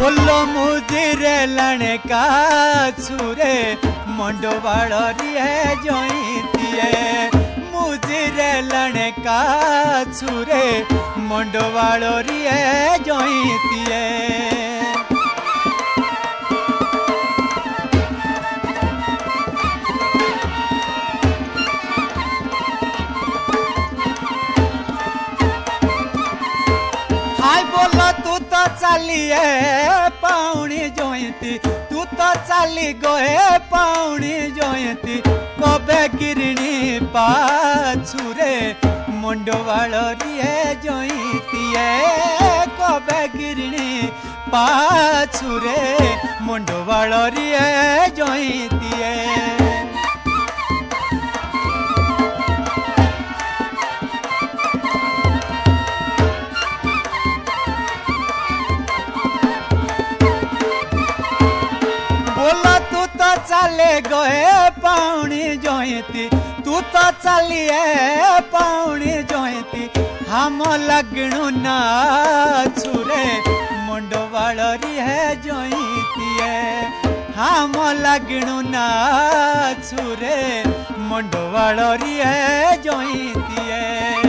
बोलो मुझे लणे का छुरे मंडवाड़ है जोईतिए मुझे लणे का छुरे मंडवाड़ है जोईतिए तू तो चली है पाउनी जोईती तू तो चली गोए पाउनी जोईती कबे गिरणी पाछुरे मंडवाड़ है जोईती है कबे गिरणी पाछुरे मंडवाड़ है जोईती है चले गए पाउनी जोईती तू तो चली है पाउनी जोईती हम लगणु ना छुरे मंडवाड़ है जोईती है हम लगणु ना छुरे मंडवाड़ है जोईती है।